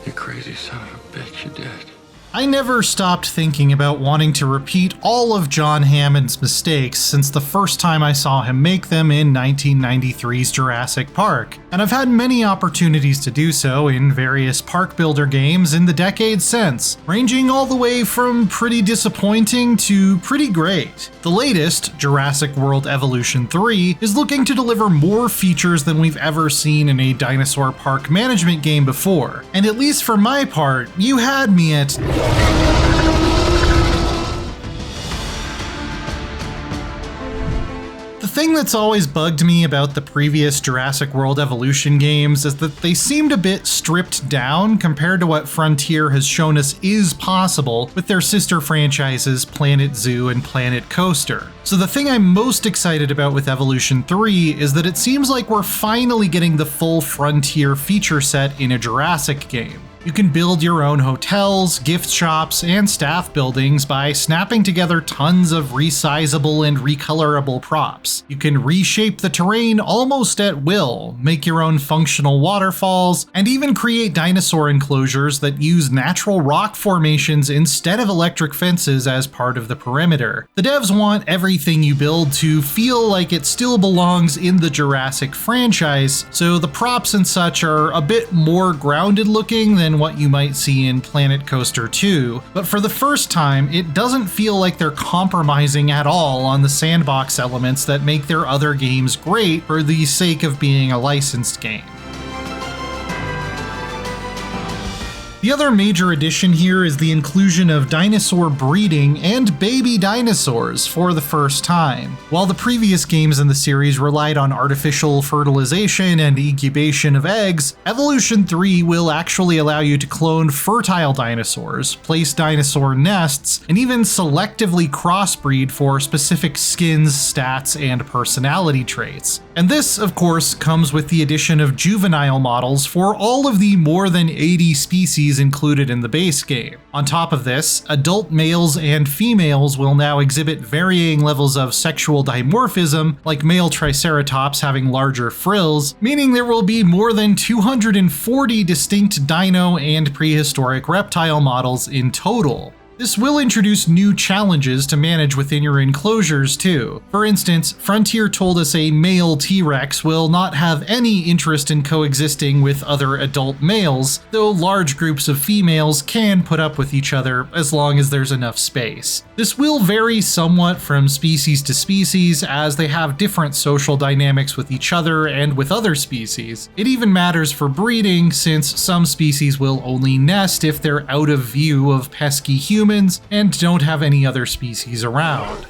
You crazy son of a bitch, you did. I never stopped thinking about wanting to repeat all of John Hammond's mistakes since the first time I saw him make them in 1993's Jurassic Park, and I've had many opportunities to do so in various park builder games in the decades since, ranging all the way from pretty disappointing to pretty great. The latest, Jurassic World Evolution 3, is looking to deliver more features than we've ever seen in a dinosaur park management game before, and at least for my part, you had me at The thing that's always bugged me about the previous Jurassic World Evolution games is that they seemed a bit stripped down compared to what Frontier has shown us is possible with their sister franchises Planet Zoo and Planet Coaster. So the thing I'm most excited about with Evolution 3 is that it seems like we're finally getting the full Frontier feature set in a Jurassic game. You can build your own hotels, gift shops, and staff buildings by snapping together tons of resizable and recolorable props. You can reshape the terrain almost at will, make your own functional waterfalls, and even create dinosaur enclosures that use natural rock formations instead of electric fences as part of the perimeter. The devs want everything you build to feel like it still belongs in the Jurassic franchise, so the props and such are a bit more grounded looking than what you might see in Planet Coaster 2, but for the first time, it doesn't feel like they're compromising at all on the sandbox elements that make their other games great for the sake of being a licensed game. The other major addition here is the inclusion of dinosaur breeding and baby dinosaurs for the first time. While the previous games in the series relied on artificial fertilization and incubation of eggs, Evolution 3 will actually allow you to clone fertile dinosaurs, place dinosaur nests, and even selectively crossbreed for specific skins, stats, and personality traits. And this, of course, comes with the addition of juvenile models for all of the more than 80 species included in the base game. On top of this, adult males and females will now exhibit varying levels of sexual dimorphism, like male Triceratops having larger frills, meaning there will be more than 240 distinct dino and prehistoric reptile models in total. This will introduce new challenges to manage within your enclosures too. For instance, Frontier told us a male T-Rex will not have any interest in coexisting with other adult males, though large groups of females can put up with each other as long as there's enough space. This will vary somewhat from species to species as they have different social dynamics with each other and with other species. It even matters for breeding since some species will only nest if they're out of view of pesky humans and don't have any other species around.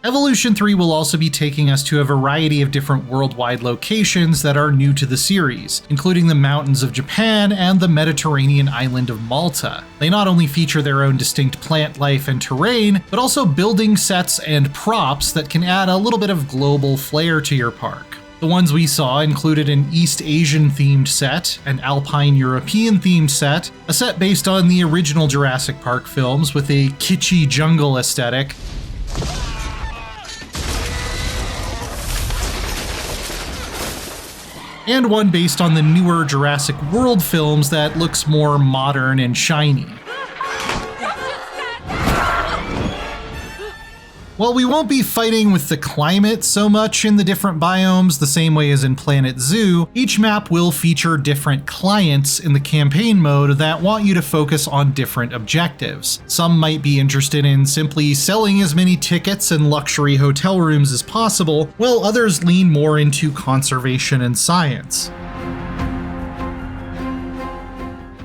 Evolution 3 will also be taking us to a variety of different worldwide locations that are new to the series, including the mountains of Japan and the Mediterranean island of Malta. They not only feature their own distinct plant life and terrain, but also building sets and props that can add a little bit of global flair to your park. The ones we saw included an East Asian themed set, an Alpine European themed set, a set based on the original Jurassic Park films with a kitschy jungle aesthetic, and one based on the newer Jurassic World films that looks more modern and shiny. While we won't be fighting with the climate so much in the different biomes the same way as in Planet Zoo, each map will feature different clients in the campaign mode that want you to focus on different objectives. Some might be interested in simply selling as many tickets and luxury hotel rooms as possible, while others lean more into conservation and science.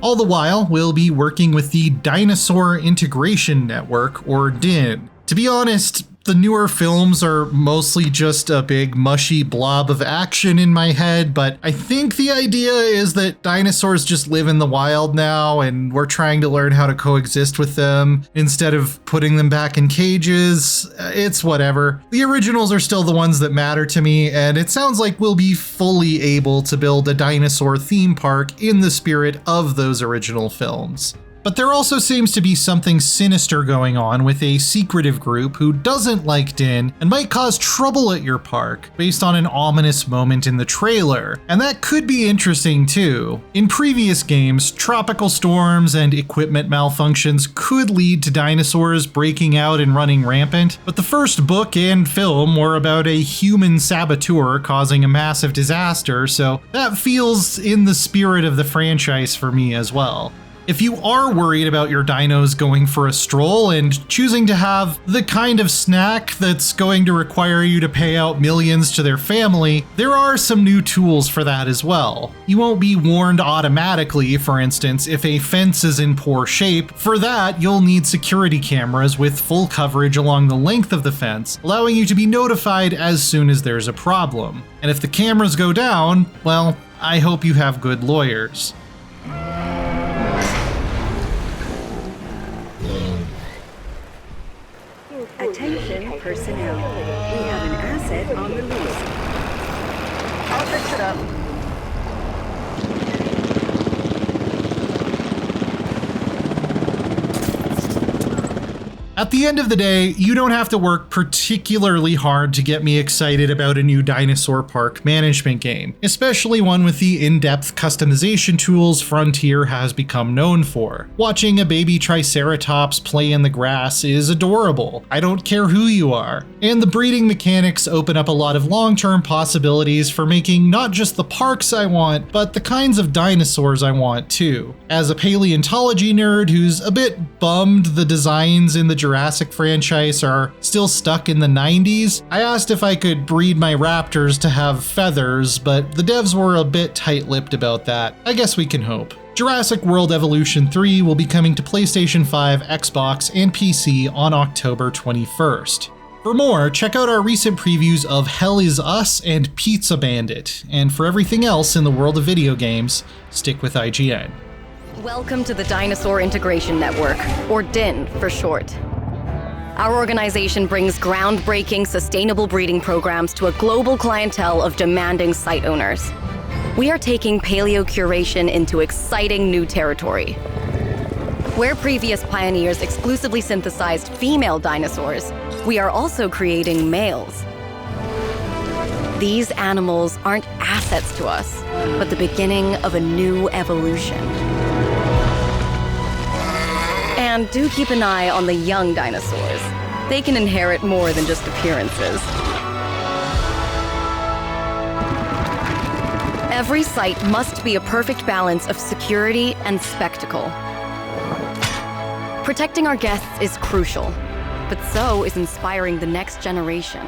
All the while, we'll be working with the Dinosaur Integration Network, or DIN. To be honest, the newer films are mostly just a big mushy blob of action in my head, but I think the idea is that dinosaurs just live in the wild now and we're trying to learn how to coexist with them instead of putting them back in cages. It's whatever. The originals are still the ones that matter to me, and it sounds like we'll be fully able to build a dinosaur theme park in the spirit of those original films. But there also seems to be something sinister going on with a secretive group who doesn't like Din and might cause trouble at your park, based on an ominous moment in the trailer. And that could be interesting too. In previous games, tropical storms and equipment malfunctions could lead to dinosaurs breaking out and running rampant, but the first book and film were about a human saboteur causing a massive disaster, so that feels in the spirit of the franchise for me as well. If you are worried about your dinos going for a stroll and choosing to have the kind of snack that's going to require you to pay out millions to their family, there are some new tools for that as well. You won't be warned automatically, for instance, if a fence is in poor shape. For that, you'll need security cameras with full coverage along the length of the fence, allowing you to be notified as soon as there's a problem. And if the cameras go down, well, I hope you have good lawyers. Attention personnel. We have an asset on the loose. I'll fix it up. At the end of the day, you don't have to work particularly hard to get me excited about a new dinosaur park management game, especially one with the in-depth customization tools Frontier has become known for. Watching a baby Triceratops play in the grass is adorable. I don't care who you are. And the breeding mechanics open up a lot of long-term possibilities for making not just the parks I want, but the kinds of dinosaurs I want too. As a paleontology nerd who's a bit bummed the designs in the Jurassic franchise are still stuck in the 90s, I asked if I could breed my raptors to have feathers, but the devs were a bit tight-lipped about that. I guess we can hope. Jurassic World Evolution 3 will be coming to PlayStation 5, Xbox, and PC on October 21st. For more, check out our recent previews of Hell Is Us and Pizza Bandit, and for everything else in the world of video games, stick with IGN. Welcome to the Dinosaur Integration Network, or DIN for short. Our organization brings groundbreaking, sustainable breeding programs to a global clientele of demanding site owners. We are taking paleo-curation into exciting new territory. Where previous pioneers exclusively synthesized female dinosaurs, we are also creating males. These animals aren't assets to us, but the beginning of a new evolution. And do keep an eye on the young dinosaurs. They can inherit more than just appearances. Every site must be a perfect balance of security and spectacle. Protecting our guests is crucial, but so is inspiring the next generation.